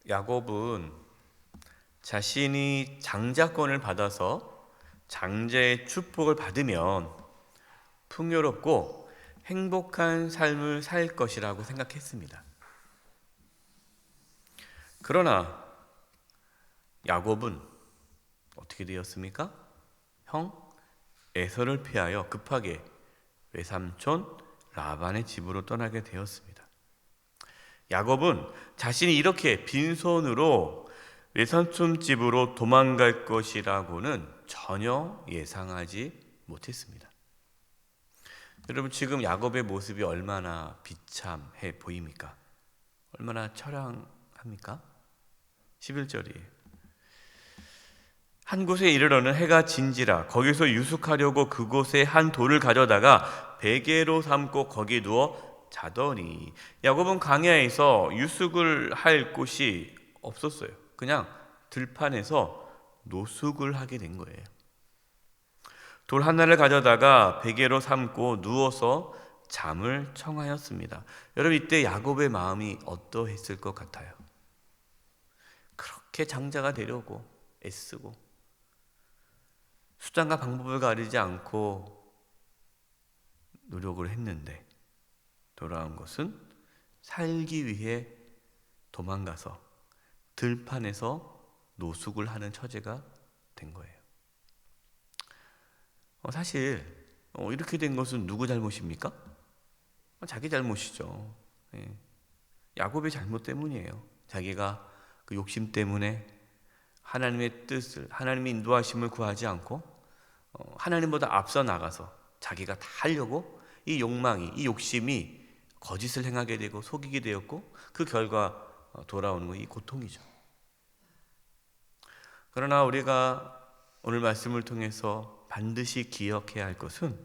야곱은 자신이 장자권을 받아서 장자의 축복을 받으면 풍요롭고 행복한 삶을 살 것이라고 생각했습니다. 그러나 야곱은 어떻게 되었습니까? 형 에서를 피하여 급하게 외삼촌 라반의 집으로 떠나게 되었습니다. 야곱은 자신이 이렇게 빈손으로 외삼촌 집으로 도망갈 것이라고는 전혀 예상하지 못했습니다. 여러분, 지금 야곱의 모습이 얼마나 비참해 보입니까? 얼마나 처량합니까? 11절이에요. 한 곳에 이르러는 해가 진지라 거기서 유숙하려고 그곳에 한 돌을 가져다가 베개로 삼고 거기 누워 자더니, 야곱은 광야에서 유숙을 할 곳이 없었어요. 그냥 들판에서 노숙을 하게 된 거예요. 돌 하나를 가져다가 베개로 삼고 누워서 잠을 청하였습니다. 여러분, 이때 야곱의 마음이 어떠했을 것 같아요? 그렇게 장자가 되려고 애쓰고 수단과 방법을 가리지 않고 노력을 했는데 돌아온 것은 살기 위해 도망가서 들판에서 노숙을 하는 처지가 된 거예요. 사실 이렇게 된 것은 누구 잘못입니까? 자기 잘못이죠. 야곱의 잘못 때문이에요. 자기가 그 욕심 때문에 하나님의 뜻을, 하나님의 인도하심을 구하지 않고 하나님보다 앞서 나가서 자기가 다 하려고 이 욕망이, 이 욕심이 거짓을 행하게 되고 속이게 되었고, 그 결과 돌아오는 건 이 고통이죠. 그러나 우리가 오늘 말씀을 통해서 반드시 기억해야 할 것은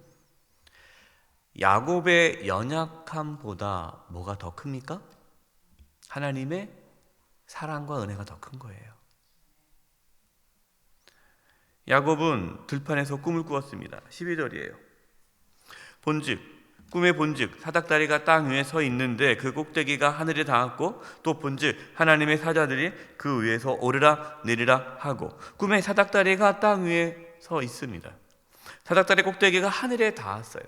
야곱의 연약함보다 뭐가 더 큽니까? 하나님의 사랑과 은혜가 더 큰 거예요. 야곱은 들판에서 꿈을 꾸었습니다. 12절이에요. 꿈의 본즉 사닥다리가 땅 위에 서 있는데 그 꼭대기가 하늘에 닿았고, 또 본즉 하나님의 사자들이 그 위에서 오르락 내리락 하고, 꿈의 사닥다리가 땅 위에 서 있습니다. 사닥다리 꼭대기가 하늘에 닿았어요.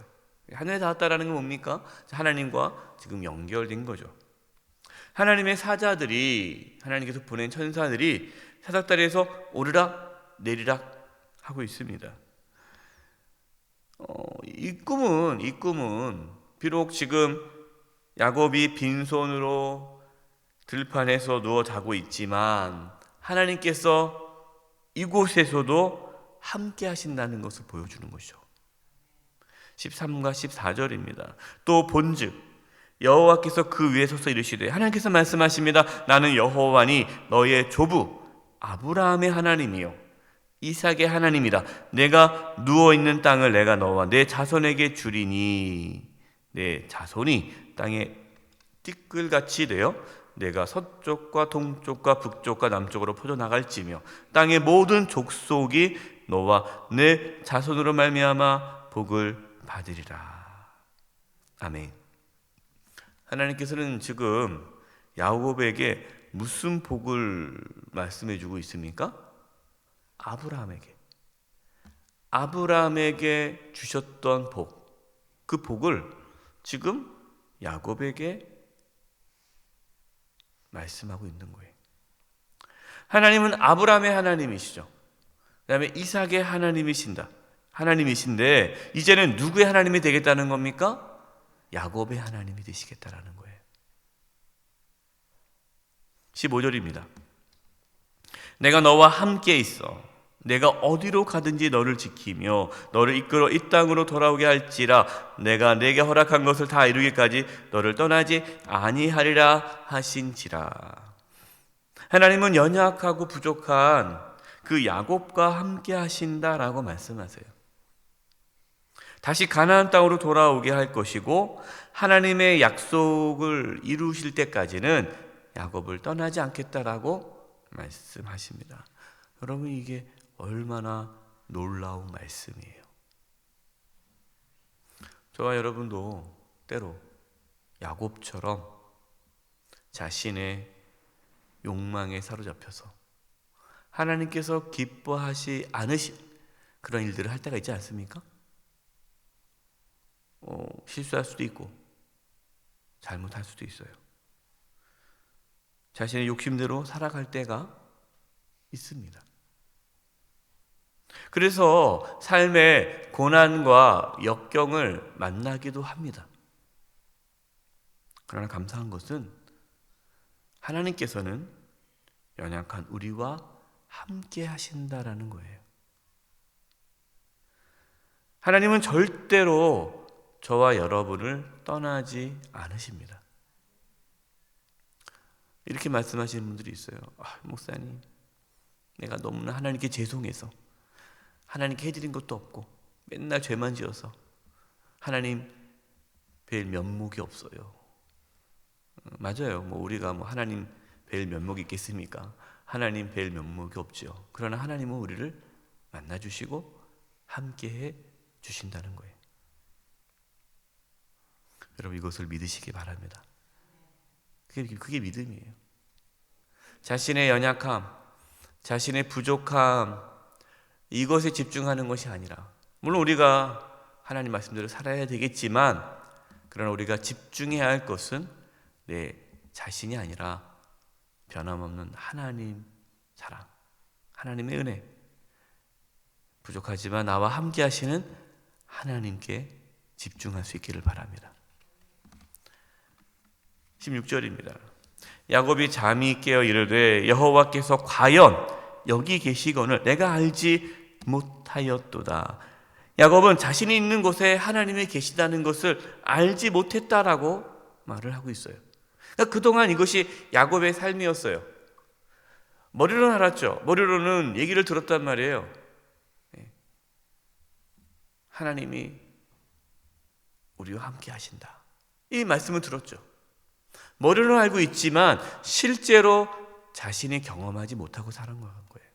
하늘에 닿았다라는 건 뭡니까? 하나님과 지금 연결된 거죠. 하나님의 사자들이, 하나님께서 보낸 천사들이 사닥다리에서 오르락 내리락 하고 있습니다. 이 꿈은 비록 지금 야곱이 빈손으로 들판에서 누워 자고 있지만 하나님께서 이곳에서도 함께 하신다는 것을 보여주는 것이죠. 13과 14절입니다. 또 본즉 여호와께서 그 위에 서서 이르시되, 하나님께서 말씀하십니다. 나는 여호와니 너의 조부 아브라함의 하나님이요 이삭의 하나님이라. 내가 누워있는 땅을 내가 너와 내 자손에게 주리니 내 자손이 땅에 띠끌같이 되어 내가 서쪽과 동쪽과 북쪽과 남쪽으로 퍼져나갈지며 땅의 모든 족속이 너와 내 자손으로 말미암아 복을 받으리라. 아멘. 하나님께서는 지금 야곱에게 무슨 복을 말씀해 주고 있습니까? 아브라함에게 주셨던 복, 그 복을 지금 야곱에게 말씀하고 있는 거예요. 하나님은 아브라함의 하나님이시죠. 그 다음에 이삭의 하나님이신데 이제는 누구의 하나님이 되겠다는 겁니까? 야곱의 하나님이 되시겠다라는 거예요. 15절입니다. 내가 너와 함께 있어 내가 어디로 가든지 너를 지키며 너를 이끌어 이 땅으로 돌아오게 할지라. 내가 내게 허락한 것을 다 이루기까지 너를 떠나지 아니하리라 하신지라. 하나님은 연약하고 부족한 그 야곱과 함께 하신다라고 말씀하세요. 다시 가나안 땅으로 돌아오게 할 것이고, 하나님의 약속을 이루실 때까지는 야곱을 떠나지 않겠다라고 말씀하십니다. 여러분, 이게 얼마나 놀라운 말씀이에요. 저와 여러분도 때로 야곱처럼 자신의 욕망에 사로잡혀서 하나님께서 기뻐하지 않으신 그런 일들을 할 때가 있지 않습니까? 실수할 수도 있고 잘못할 수도 있어요. 자신의 욕심대로 살아갈 때가 있습니다. 그래서 삶의 고난과 역경을 만나기도 합니다. 그러나 감사한 것은 하나님께서는 연약한 우리와 함께 하신다라는 거예요. 하나님은 절대로 저와 여러분을 떠나지 않으십니다. 이렇게 말씀하시는 분들이 있어요. 목사님, 내가 너무나 하나님께 죄송해서 하나님께 해드린 것도 없고 맨날 죄만 지어서 하나님 뵐 면목이 없어요. 맞아요. 우리가 하나님 뵐 면목이 있겠습니까? 하나님 뵐 면목이 없죠. 그러나 하나님은 우리를 만나주시고 함께해 주신다는 거예요. 여러분, 이것을 믿으시기 바랍니다. 그게 믿음이에요. 자신의 연약함, 자신의 부족함, 이것에 집중하는 것이 아니라, 물론 우리가 하나님 말씀대로 살아야 되겠지만, 그러나 우리가 집중해야 할 것은 내 자신이 아니라 변함없는 하나님 사랑, 하나님의 은혜, 부족하지만 나와 함께 하시는 하나님께 집중할 수 있기를 바랍니다. 16절입니다. 야곱이 잠이 깨어 이르되 여호와께서 과연 여기 계시거늘 내가 알지 못하였도다. 야곱은 자신이 있는 곳에 하나님이 계시다는 것을 알지 못했다라고 말을 하고 있어요. 그러니까 그동안 이것이 야곱의 삶이었어요. 머리로는 알았죠. 머리로는 얘기를 들었단 말이에요. 하나님이 우리와 함께 하신다, 이 말씀을 들었죠. 머리로는 알고 있지만 실제로 자신이 경험하지 못하고 살은 거예요.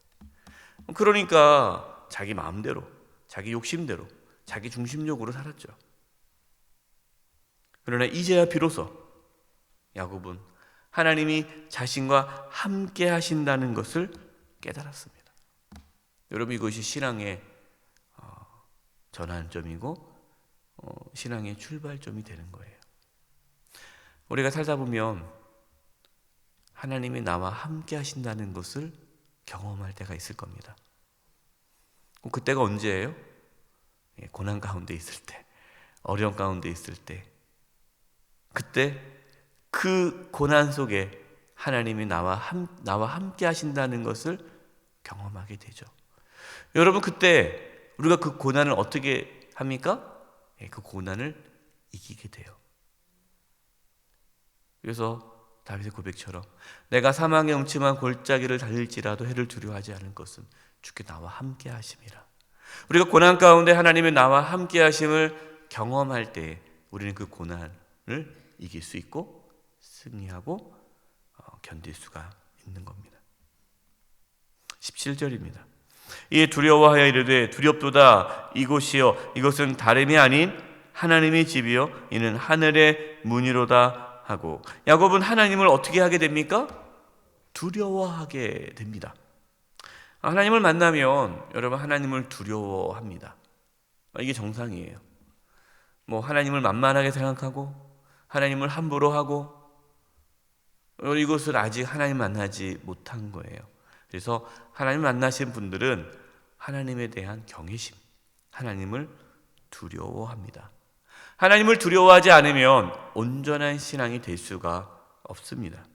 그러니까 자기 마음대로, 자기 욕심대로, 자기 중심적으로 살았죠. 그러나 이제야 비로소 야곱은 하나님이 자신과 함께 하신다는 것을 깨달았습니다. 여러분, 이것이 신앙의 전환점이고 신앙의 출발점이 되는 거예요. 우리가 살다 보면 하나님이 나와 함께 하신다는 것을 경험할 때가 있을 겁니다. 그때가 언제예요? 고난 가운데 있을 때, 어려움 가운데 있을 때, 그때 그 고난 속에 하나님이 나와 함께 하신다는 것을 경험하게 되죠. 여러분, 그때 우리가 그 고난을 어떻게 합니까? 그 고난을 이기게 돼요. 그래서 다윗의 고백처럼 내가 사망의 음침한 골짜기를 달릴지라도 해를 두려워하지 않을 것은 주께 나와 함께 하심이라. 우리가 고난 가운데 하나님의 나와 함께 하심을 경험할 때 우리는 그 고난을 이길 수 있고 승리하고 견딜 수가 있는 겁니다. 17절입니다. 이에 두려워하여 이르되 두렵도다. 이곳이여 이것은 다름이 아닌 하나님의 집이요 이는 하늘의 문이로다 하고, 야곱은 하나님을 어떻게 하게 됩니까? 두려워하게 됩니다. 하나님을 만나면 여러분, 하나님을 두려워합니다. 이게 정상이에요. 하나님을 만만하게 생각하고 하나님을 함부로 하고, 이것을 아직 하나님 만나지 못한 거예요. 그래서 하나님 만나신 분들은 하나님에 대한 경외심, 하나님을 두려워합니다. 하나님을 두려워하지 않으면 온전한 신앙이 될 수가 없습니다.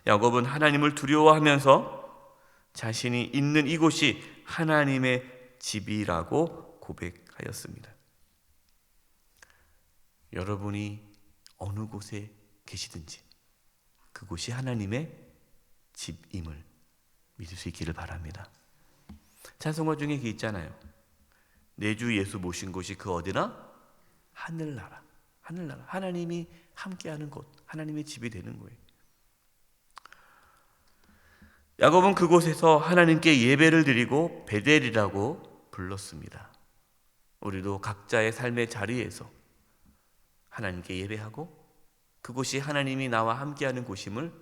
야곱은 하나님을 두려워하면서 자신이 있는 이곳이 하나님의 집이라고 고백하였습니다. 여러분이 어느 곳에 계시든지 그곳이 하나님의 집임을 믿을 수 있기를 바랍니다. 찬송가 중에 이게 있잖아요. 내 주 예수 모신 곳이 그 어디나? 하늘나라. 하늘나라. 하나님이 함께하는 곳, 하나님의 집이 되는 거예요. 야곱은 그곳에서 하나님께 예배를 드리고 베델이라고 불렀습니다. 우리도 각자의 삶의 자리에서 하나님께 예배하고 그곳이 하나님이 나와 함께하는 곳임을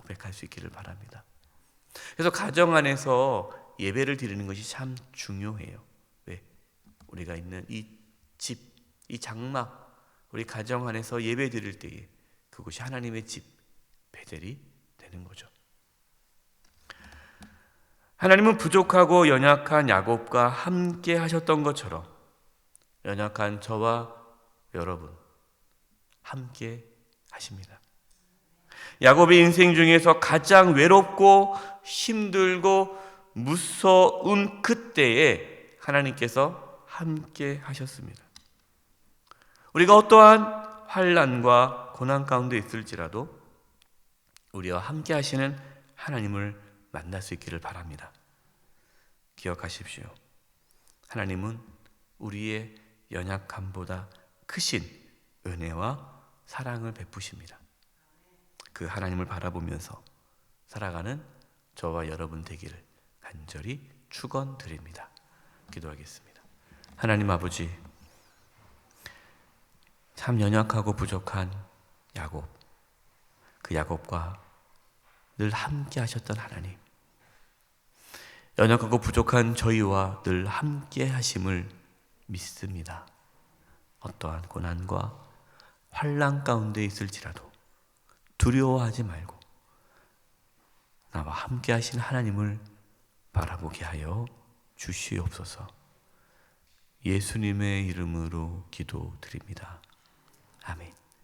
고백할 수 있기를 바랍니다. 그래서 가정 안에서 예배를 드리는 것이 참 중요해요. 왜? 우리가 있는 이 집, 이 장막, 우리 가정 안에서 예배 드릴 때에 그곳이 하나님의 집, 베델이 되는 거죠. 하나님은 부족하고 연약한 야곱과 함께 하셨던 것처럼 연약한 저와 여러분 함께 하십니다. 야곱의 인생 중에서 가장 외롭고 힘들고 무서운 그때에 하나님께서 함께 하셨습니다. 우리가 어떠한 환난과 고난 가운데 있을지라도 우리와 함께 하시는 하나님을 만날 수 있기를 바랍니다. 기억하십시오. 하나님은 우리의 연약함보다 크신 은혜와 사랑을 베푸십니다. 그 하나님을 바라보면서 살아가는 저와 여러분 되기를 간절히 축원드립니다. 기도하겠습니다. 하나님 아버지, 참 연약하고 부족한 야곱, 그 야곱과 늘 함께 하셨던 하나님, 연약하고 부족한 저희와 늘 함께 하심을 믿습니다. 어떠한 고난과 환난 가운데 있을지라도 두려워하지 말고 나와 함께 하신 하나님을 바라보게 하여 주시옵소서. 예수님의 이름으로 기도드립니다. 아멘.